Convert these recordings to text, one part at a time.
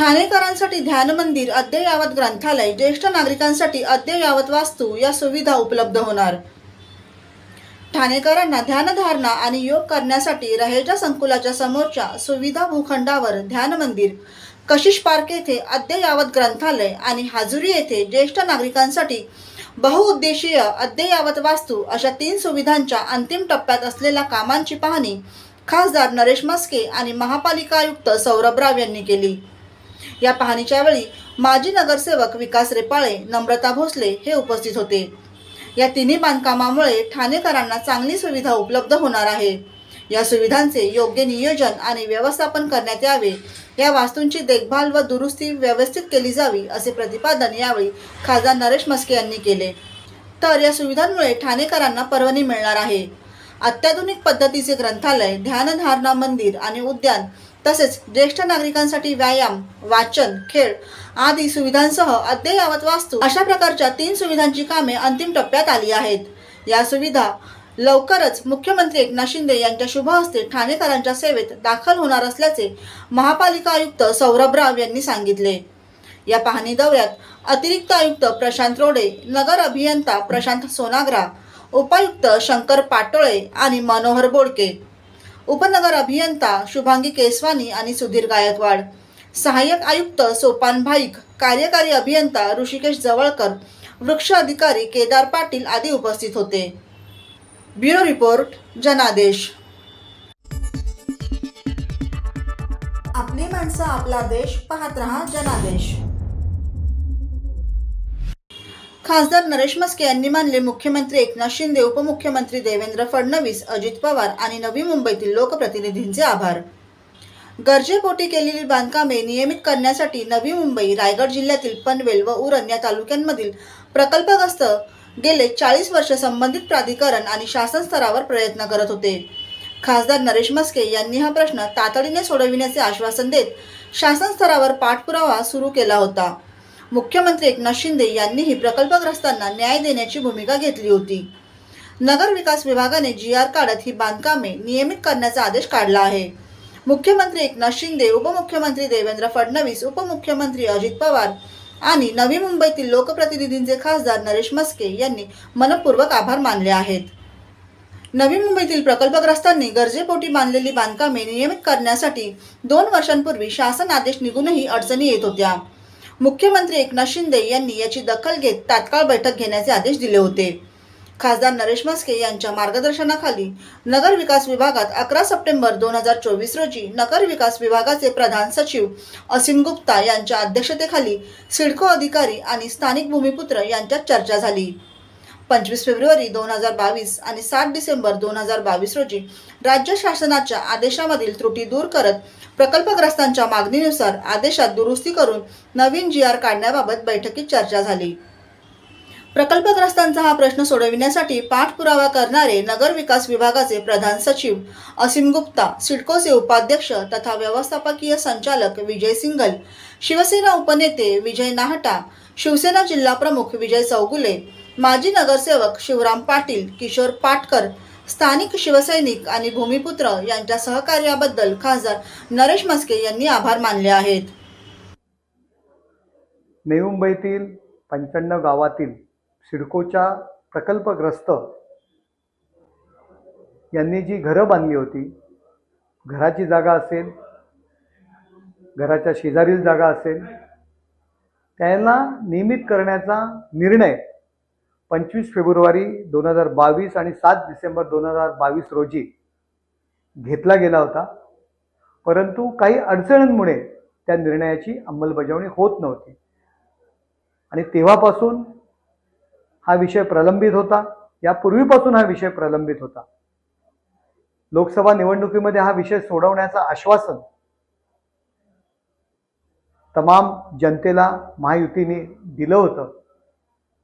ठाणेकरांसाठी ध्यान मंदिर, अद्ययावत ग्रंथालय, ज्येष्ठ नागरिकांसाठी अद्ययावत वास्तू या सुविधा उपलब्ध होणार। ठाणेकरांना ध्यानधारणा आणि योग करण्यासाठी रहेजा संकुलाच्या समोरच्या सुविधा भूखंडावर ध्यान मंदिर, कशिश पार्क येथे अद्ययावत ग्रंथालय आणि हाजुरी येथे ज्येष्ठ नागरिकांसाठी बहुउद्देशीय अद्ययावत वास्तू अशा 3 सुविधांच्या अंतिम टप्प्यात असलेल्या कामांची पाहणी खासदार नरेश म्हस्के आणि महापालिका आयुक्त सौरभ राव यांनी केली। या पाहणीच्या वेळी माजी नगरसेवक विकास रेपाळे, नम्रता भोसले हे उपस्थित होते। या तिन्ही बांधकामामुळे ठाणेकरांना चांगली सुविधा उपलब्ध होणार आहे। या सुविधांचे योग्य नियोजन आणि व्यवस्थापन करण्यात यावे, या वास्तूंची देखभाल व दुरुस्ती व्यवस्थित केली जावी असे प्रतिपादन यावेळी खासदार नरेश म्हस्के यांनी केले। तर या सुविधांमुळे ठाणेकरांना पर्वणी मिळणार आहे। अत्याधुनिक पद्धतीचे ग्रंथालय, ध्यानधारणा मंदिर आणि उद्यान तसेच ज्येष्ठ नागरिकांसाठी व्यायाम, वाचन, खेळ आदी सुविधांसह अद्ययावत वास्तू अशा प्रकारच्या 3 सुविधांची कामे अंतिम टप्प्यात आली आहेत। या सुविधा लवकरच मुख्यमंत्री एकनाथ शिंदे यांच्या शुभ हस्ते ठाणेकरांच्या सेवेत दाखल होणार असल्याचे महापालिका आयुक्त सौरभ राव यांनी सांगितले। या पाहणी दौऱ्यात अतिरिक्त आयुक्त प्रशांत रोडे, नगर अभियंता प्रशांत सोनाग्रा, उपायुक्त शंकर पाटोळे आणि मनोहर बोडके, उपनगर अभियंता शुभांगी केसवानी आणि सुधीर गायकवाड, सहाय्यक आयुक्त सोपान भाईक, कार्यकारी अभियंता ऋषिकेश जवळकर, वृक्ष अधिकारी केदार पाटील आदी उपस्थित होते। ब्युरो रिपोर्ट, जनादेश। आपली माणसं, आपला देश, पाहत रहा जनादेश। खासदार नरेश म्हस्के यांनी मानले मुख्यमंत्री एकनाथ शिंदे, उपमुख्यमंत्री देवेंद्र फडणवीस, अजित पवार आणि नवी मुंबईतील लोकप्रतिनिधींचे आभार। गरजेपोटी केलेली बांधकामे नियमित करण्यासाठी नवी मुंबई, रायगड जिल्ह्यातील पनवेल व उरण या तालुक्यांमधील प्रकल्पग्रस्त गेले 40 वर्ष संबंधित प्राधिकरण आणि शासन स्तरावर प्रयत्न करत होते। खासदार नरेश म्हस्के यांनी हा प्रश्न तातडीने सोडविण्याचे आश्वासन देत शासन स्तरावर पाठपुरावा सुरू केला होता। मुख्यमंत्री एकनाथ शिंदे यांनीही प्रकल्पग्रस्तांना न्याय देण्याची भूमिका घेतली होती। नगर विकास विभागाने GR काढत ही बांधकामे नियमित करण्याचा आदेश काढला आहे। मुख्यमंत्री एकनाथ शिंदे, उपमुख्यमंत्री देवेंद्र फडणवीस, उपमुख्यमंत्री अजित पवार आणि नवी मुंबईतील लोकप्रतिनिधींचे खासदार नरेश म्हस्के यांनी मनपूर्वक आभार मानले आहेत। नवी मुंबईतील प्रकल्पग्रस्तांनी गरजेपोटी बांधलेली बांधकामे नियमित करण्यासाठी 2 वर्षांपूर्वी शासन आदेश निघूनही अडचणी येत होत्या। मुख्यमंत्री एकनाथ शिंदे यांनी याची दखल घेत तात्काळ बैठक घेण्याचे आदेश दिले होते। खासदार नरेश म्हस्के यांच्या मार्गदर्शनाखाली नगर विकास विभागात 11 सप्टेंबर 2024 रोजी नगर विकास विभागाचे प्रधान सचिव असीम गुप्ता यांच्या अध्यक्षतेखाली सिडको अधिकारी आणि स्थानिक भूमिपुत्र यांच्यात चर्चा झाली। 25 फेब्रुवारी 2022 आणि 7 डिसेंबर 2022 रोजी राज्य शासनाच्या आदेशामधील त्रुटी दूर करत प्रकल्पग्रस्तांच्या मागणीनुसार आदेशात दुरुस्ती करून नवीन GR काढण्याबाबत बैठकीत चर्चा झाली। प्रकल्पग्रस्तांचा हा प्रश्न सोडविण्यासाठी पाठपुरावा करणारे नगर विकास विभागाचे प्रधान सचिव असीम गुप्ता, सिडकोचे उपाध्यक्ष तथा व्यवस्थापकीय संचालक विजय सिंघल, शिवसेना उपनेते विजय नाहटा, शिवसेना जिल्हा प्रमुख विजय चौगुले, माजी नगरसेवक शिवराम पाटील, किशोर पाटकर, स्थानिक शिवसैनिक आणि भूमिपुत्र यांच्या सहकार्याबद्दल खासदार नरेश म्हस्के यांनी आभार मानले आहेत। नवी मुंबईतील 95 गावातील सिडकोच्या प्रकल्पग्रस्त यांनी जी घरं बांधली होती, घराची जागा असेल, घराच्या शेजारील जागा असेल, त्यांना नियमित करण्याचा निर्णय 25 फेब्रुवारी 2022 आणि 7 डिसेंबर 2022 रोजी घेतला गेला होता। परंतु काही अडचणींमुळे त्या निर्णयाची अंमलबजावणी होत नव्हती आणि तेव्हापासून हा विषय प्रलंबित होता। यापूर्वीपासून हा विषय प्रलंबित होता। लोकसभा निवडणुकीमध्ये हा विषय सोडवण्याचं आश्वासन तमाम जनतेला महायुतीने दिलं होतं।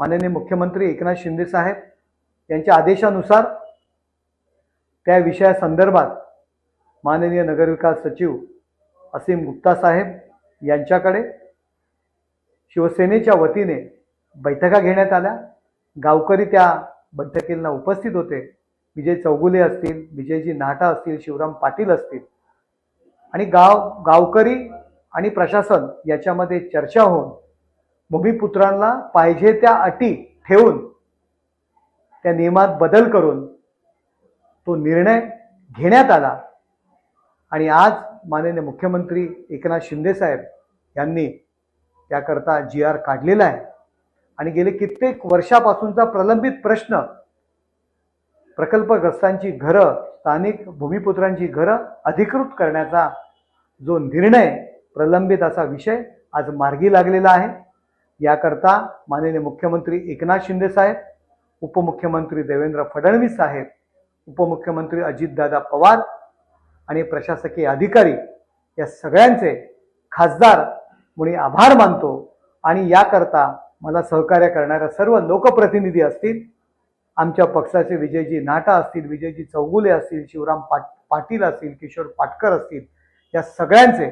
माननीय मुख्यमंत्री एकनाथ शिंदे साहेब यांच्या आदेशानुसार त्या विषयासंदर्भात माननीय नगरविकास सचिव असीम गुप्ता साहेब यांच्याकडे शिवसेनेच्या वतीने बैठका घेण्यात आल्या। गावकरी त्या बैठकीला उपस्थित होते। विजय चौगुले असतील, विजयजी नाहटा असतील, शिवराम पाटील असतील आणि गावकरी आणि प्रशासन याच्यामध्ये चर्चा होऊन भूमिपुत्रांना पाहिजे त्या अटी ठेवून त्या नियमात बदल करून तो निर्णय घेण्यात आला आणि आज माननीय मुख्यमंत्री एकनाथ शिंदे साहेब यांनी त्याकरता GR काढलेला आहे आणि गेले कित्येक वर्षापासूनचा प्रलंबित प्रश्न प्रकल्पग्रस्तांची घरं, स्थानिक भूमिपुत्रांची घरं अधिकृत करण्याचा जो निर्णय, प्रलंबित असा विषय आज मार्गी लागलेला आहे। याकरता माननीय मुख्यमंत्री एकनाथ शिंदे साहेब, उपमुख्यमंत्री देवेंद्र फडणवीस साहेब, उपमुख्यमंत्री अजितदादा पवार आणि प्रशासकीय अधिकारी या सगळ्यांचे खासदार म्हणून आभार मानतो आणि याकरता मला सहकार्य करणाऱ्या सर्व लोकप्रतिनिधी असतील, आमच्या पक्षाचे विजयजी नाटा असतील, विजयजी चौगुले असतील, शिवराम पाटील असतील, किशोर पाटकर असतील, या सगळ्यांचे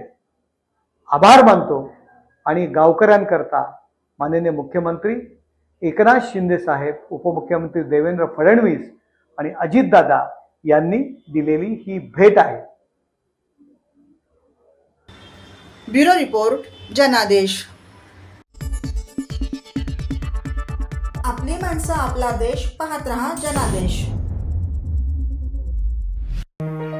आभार मानतो आणि गावकऱ्यांकरता माननीय मुख्यमंत्री एकनाथ शिंदे साहेब, उपमुख्यमंत्री देवेंद्र फडणवीस आणि अजितदादा यांनी दिलेली ही भेट आहे। ब्युरो रिपोर्ट, जनादेश। आपली माणसं, आपला देश, पाहत रहा जनादेश।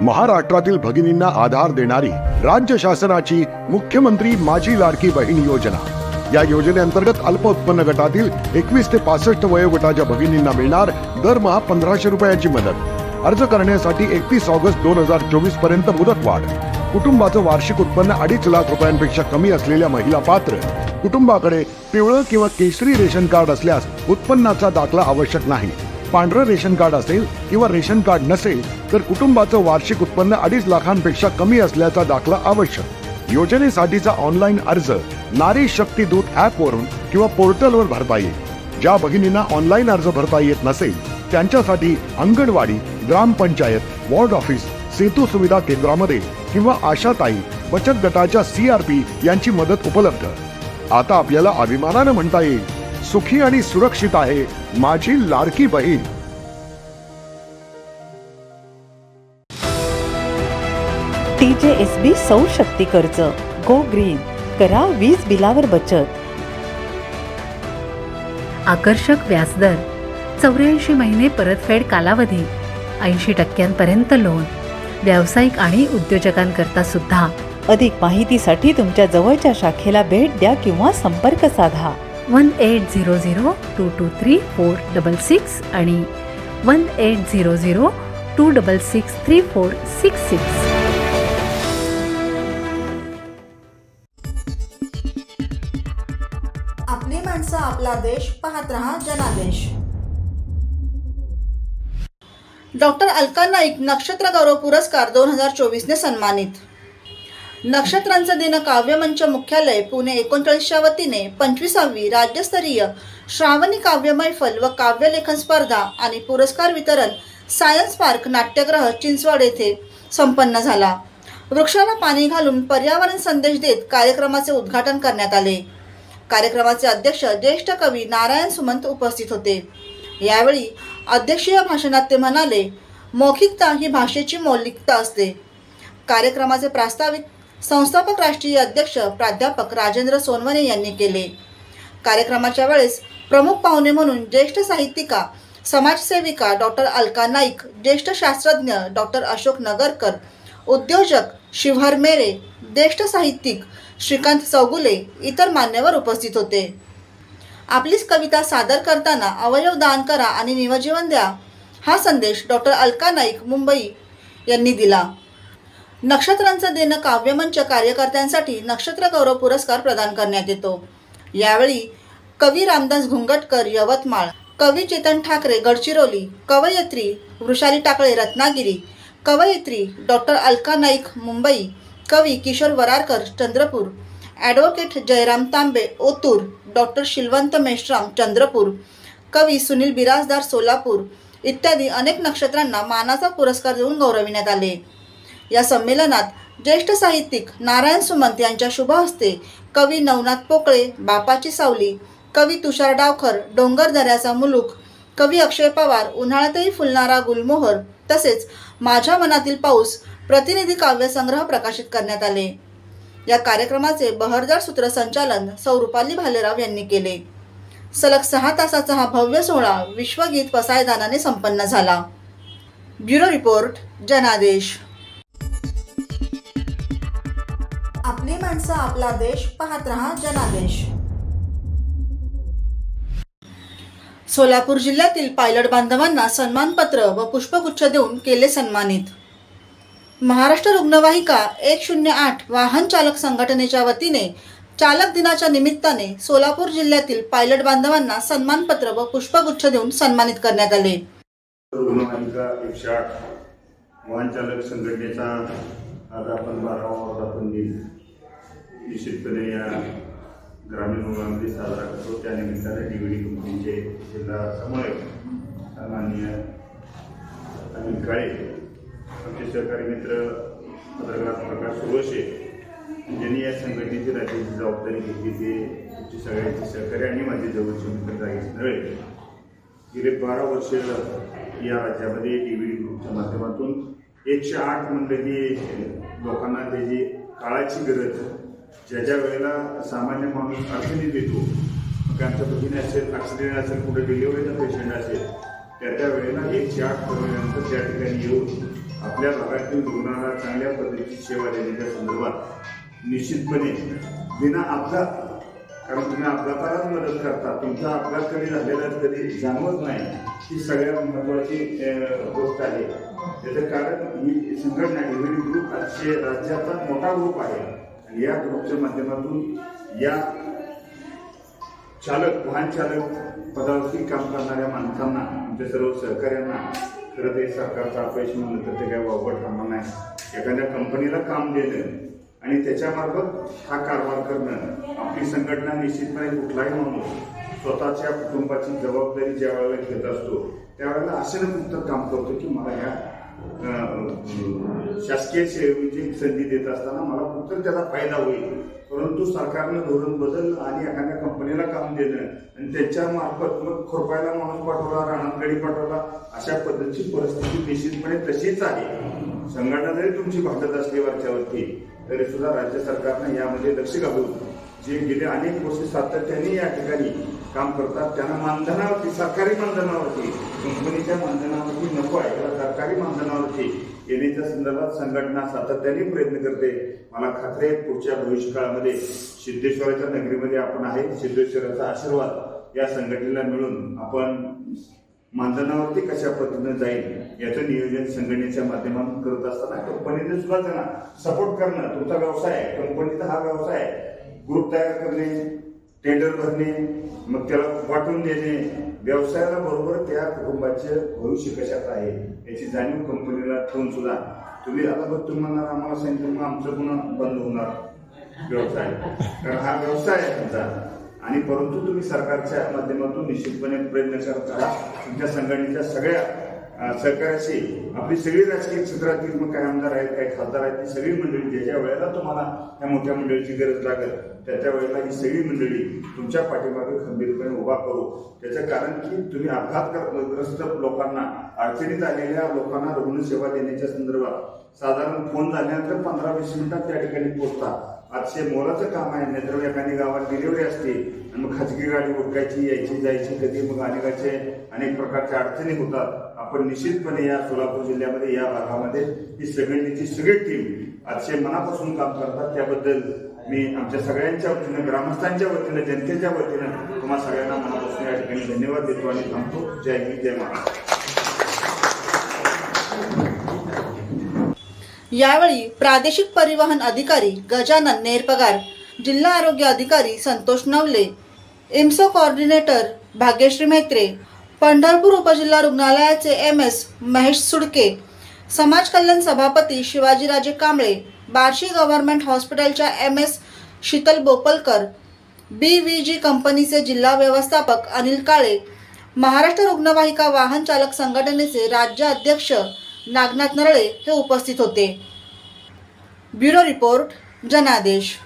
महाराष्ट्रातील भगिनींना आधार देणारी राज्य शासनाची मुख्यमंत्री माझी लाडकी बहीण योजना। या योजनेअंतर्गत अल्प उत्पन्न गटातील 21 ते 65 वयोगटाच्या भगिनींना मिळणार दरमहा 1500 रुपयांची मदत। अर्ज करण्यासाठी 31 ऑगस्ट 2024 पर्यंत मुदतवाढ। कुटुंबाचं वार्षिक उत्पन्न 2.5 लाख रुपयांपेक्षा कमी असलेल्या महिला पात्र। कुटुंबाकडे पिवळं किंवा केशरी रेशन कार्ड असल्यास उत्पन्नाचा दाखला आवश्यक नाही। पांढरं रेशन कार्ड असेल किंवा रेशन कार्ड नसेल तर कुटुंबाचं वार्षिक उत्पन्न 2.5 लाखांपेक्षा कमी असल्याचा दाखला आवश्यक। योजनेसाठीचा ऑनलाईन अर्ज नारी शक्ती दूत ॲप वरून किंवा पोर्टलवर भरता येईल। ज्या भगिनींना ऑनलाईन अर्ज भरता येत नसेल त्यांच्यासाठी अंगणवाडी, ग्रामपंचायत, वॉर्ड ऑफिस, सेतू सुविधा केंद्रामध्ये किंवा आशाताई बचत गटाच्या CRP यांची मदत उपलब्ध। आता आपल्याला अभिमानाने म्हणता येईल, सुखी आणि सुरक्षित आहे माझी लाडकी बहीण। TJSB सौर शक्ती कर्ज, गो ग्रीन, करा वीज बिलावर बचत। आकर्षक व्याजदर, 84 महिने परतफेड कालावधी, 80% लोन, व्यावसायिक आणि उद्योजकांकरता सुद्धा। अधिक माहितीसाठी तुमच्या जवळच्या शाखेला भेट द्या किंवा संपर्क साधा 1800-223-466 आणि 1800-266-3466। आपली माणसं, आपला देश, पाहत रहा जनादेश। डॉक्टर अलका नाईक नक्षत्र गौरव पुरस्कार 2024 ने सन्मानित। नक्षत्रांचा दिन काव्यमंच मुख्यालय पुणे 39च्या वतीने 25वी राज्यस्तरीय श्रावणी काव्य मैफल व काव्यलेखन स्पर्धा आणि पुरस्कार वितरण सायन्स पार्क नाट्यगृह चिंचवड येथे संपन्न झाला। वृक्षाला पाणी घालून पर्यावरण संदेश देत कार्यक्रमाचे उद्घाटन करण्यात आले। कार्यक्रमाचे अध्यक्ष ज्येष्ठ कवी नारायण सुमंत उपस्थित होते। यावेळी अध्यक्षीय भाषणात ते म्हणाले, मौखिकता ही भाषेची मौलिकता असते। कार्यक्रमाचे प्रास्ताविक संस्थापक राष्ट्रीय अध्यक्ष प्राध्यापक राजेंद्र सोनवणे यांनी केले। कार्यक्रमाच्या वेळेस प्रमुख पाहुणे म्हणून ज्येष्ठ साहित्यिका, समाजसेविका डॉक्टर अलका नाईक, ज्येष्ठ शास्त्रज्ञ डॉक्टर अशोक नगरकर, उद्योजक शिवहर मेरे, ज्येष्ठ साहित्यिक श्रीकांत चौगुले इतर मान्यवर उपस्थित होते। आपलीच कविता सादर करताना अवयव दान करा आणि नवजीवन द्या हा संदेश डॉक्टर अलका नाईक मुंबई यांनी दिला। नक्षत्रांचा दिन काव्यमंच कार्यकर्त्यांसाठी नक्षत्र गौरव पुरस्कार प्रदान करण्यात येतो। यावेळी कवी रामदास घुंगटकर यवतमाळ, कवी चेतन ठाकरे गडचिरोली, कवयित्री वृषाली टाकळे रत्नागिरी, कवयित्री डॉक्टर अलका नाईक मुंबई, कवी किशोर वरारकर चंद्रपूर, ॲडव्होकेट जयराम तांबे ओतूर, डॉक्टर शिलवंत मेश्राम चंद्रपूर, कवी सुनील बिराजदार सोलापूर इत्यादी अनेक नक्षत्रांना मानाचा पुरस्कार देऊन गौरविण्यात आले। या संमेलनात ज्येष्ठ साहित्यिक नारायण सुमंत यांच्या शुभ हस्ते कवी नवनाथ पोकळे बापाची सावली, कवी तुषार डावखर डोंगर दऱ्याचा मुलूक, कवी अक्षय पवार उन्हाळ्यातही फुलणारा गुलमोहर तसेच माझ्या मनातील पाऊस प्रतिनिधी काव्यसंग्रह प्रकाशित करण्यात आले। या कार्यक्रमाचे बहरदार सूत्रसंचालन सौ रुपाली भालेराव यांनी केले. सलग 6 तासाचा हा भव्य सोहळा विश्वगीत पसायदानाने संपन्न झाला. ब्युरो रिपोर्ट, जनादेश. आपली माणसं, आपला देश. पाहत रहा जनादेश. सोलापूर जिल्ह्यातील पायलट बांधवांना सन्मानपत्र व पुष्पगुच्छ देऊन केले सन्मानित. महाराष्ट्र रुग्णवाहिका 108 वाहन चालक संघटनेच्या वतीने चालक दिनाच्या निमित्ताने सोलापूर जिल्ह्यातील पायलट बांधवांना सन्मानपत्र व पुष्पगुच्छ देऊन सन्मानित करण्यात आले. रुग्णवाहिका 108 वाहन चालक संघटनेचा आज आपण 12वा वर्धापन दिन निश्चितपणे या ग्रामीण भागामध्ये साजरा करतो. त्यानिमित्ताने DVD कंपनीचे जिल्हा समन्वयक माननीय अनिल काळे, आमचे सहकारी मित्र पत्रकार प्रकाश सुरोशे ज्यांनी या संघटनेची राज्याची जबाबदारी घेतली, ते तुमची सगळ्यांची सहकार्य आणि माझे जवळचे मित्र जागेच नव्हे. गेले 12 वर्ष या राज्यामध्ये DVD ग्रुपच्या माध्यमातून 108 म्हणलं की लोकांना त्याची काळाची गरज, ज्या वेळेला सामान्य माणूस अडचणीत येतो, मग आमच्या पतीने असेल, ॲक्सिडेंट असेल, कुठे डिलिव्हरीचा पेशंट असेल, त्या वेळेला 108 करोडनंतर त्या ठिकाणी येऊन आपल्या भागातील रुग्णाला चांगल्या पद्धतीची सेवा देण्याच्या संदर्भात निश्चितपणे बिना अपघात, कारण तुम्ही अपघातालाच मदत करता, तुमचा अपघात कधी झालेला कधी जाणवत नाही, ही सगळ्यात महत्त्वाची गोष्ट आहे. त्याचं कारण ही संघटना DVD ग्रुप अतिशय राज्याचा मोठा ग्रुप आहे. या ग्रुपच्या माध्यमातून या वाहन चालक पदावरती काम करणाऱ्या माणसांना, आमच्या सर्व सहकार्यांना, खरं ते सरकारचं अपयश म्हणलं तर ते काही वावगं ठरणार नाही. एखाद्या कंपनीला काम देणं आणि त्याच्यामार्फत हा कारभार करणं, आपली संघटना निश्चितपणे कुठलाही माणूस स्वतःच्या कुटुंबाची जबाबदारी ज्या वेळेला घेत असतो त्यावेळेला आशेनं काम करतो की मला ह्या शासकीय सेवेची संधी देत असताना मला फक्त त्याचा फायदा होईल. परंतु सरकारनं धोरण बदल आणि एखाद्या कंपनीला काम देणं आणि त्याच्या मार्फत मग खुरपायला माणूस पाठवला, रानात गडी पाठवला, अशा पद्धतीची परिस्थिती निश्चितपणे तशीच आहे. संघटना जरी तुमची भांडत असली वरच्यावरती तरी सुद्धा राज्य सरकारनं यामध्ये लक्ष घालून जे गेले अनेक वर्ष सातत्याने या ठिकाणी काम करतात त्यांना मानधनावरती, सरकारी मानधनावरती, कंपनीच्या मानधनावरती नको आहे, त्याला सरकारी मानधनावरती येण्याच्या संदर्भात संघटना सातत्याने प्रयत्न करते. मला खात्री आहे पुढच्या भविष्यकाळामध्ये सिद्धेश्वराच्या नगरीमध्ये आपण आहे, सिद्धेश्वराचा आशीर्वाद या संघटनेला मिळून आपण मानधनावरती कशा पद्धतीने जाईल याचं नियोजन संघटनेच्या माध्यमातून करत असताना कंपनीने सुद्धा त्यांना सपोर्ट करणं, तुमचा व्यवसाय आहे, कंपनीचा हा व्यवसाय आहे, ग्रुप तयार करणे, टेंडर भरणे, मग त्याला वाटून देणे, व्यवसायाला बरोबर त्या कुटुंबाचे भविष्य कशात आहे याची जाणीव कंपनीला ठेवून सुद्धा तुम्ही आता बघ तुम्हाला आम्हाला सांगितलं मग आमचं पुन्हा बंद होणार व्यवसाय, कारण हा व्यवसाय आहे तुमचा. आणि परंतु तुम्ही सरकारच्या माध्यमातून निश्चितपणे प्रयत्न करत आहात. तुमच्या संघटनेच्या सगळ्या सहकार्याशी आपली सगळी राजकीय क्षेत्रातील मग काही आमदार आहेत, काही खासदार आहेत, ती सगळी मंडळी ज्या वेळेला तुम्हाला या मोठ्या मंडळीची गरज लागेल त्या वेळेला ही सगळी मंडळी तुमच्या पाठीमागे खंबीरपणे उभा करू. त्याचं कारण की तुम्ही अपघातग्रस्त लोकांना, अडचणीत आलेल्या लोकांना रुग्णसेवा देण्याच्या संदर्भात साधारण फोन झाल्यानंतर 15-20 मिनिटात त्या ठिकाणी पोहोचता. अतिशय मोलाचं काम आहे. नाहीतर एखादी गावात डिलिव्हरी असते आणि मग खाजगी गाडी उडकायची, यायची जायची, कधी मग अनेक प्रकारच्या अडचणी होतात. आपण निश्चितपणे या सोलापूर जिल्ह्यामध्ये या भागामध्ये ही संघटनेची सगळी टीम अतिशय मनापासून काम करतात. त्याबद्दल मी आमच्या सगळ्यांच्या वतीनं, ग्रामस्थांच्या वतीनं, जनतेच्या वतीनं तुम्हा सगळ्यांना मनापासून या ठिकाणी धन्यवाद देतो आणि थांबतो. जय हिंद, जय महाराष्ट्र. यावेळी प्रादेशिक परिवहन अधिकारी गजानन नेरपगार, जिल्हा आरोग्य अधिकारी संतोष नवले, इम्सो कोऑर्डिनेटर भाग्यश्री म्हेत्रे, पंढरपूर उपजिल्हा रुग्णालयाचे MS महेश सुडके, समाज कल्याण सभापती शिवाजीराजे कांबळे, बार्शी गव्हर्नमेंट हॉस्पिटलच्या MS शीतल बोपलकर, BVG कंपनीचे जिल्हा व्यवस्थापक अनिल काळे, महाराष्ट्र रुग्णवाहिका वाहन चालक संघटनेचे राज्य अध्यक्ष नागनाथ नरळे हे उपस्थित होते. ब्युरो रिपोर्ट, जनादेश.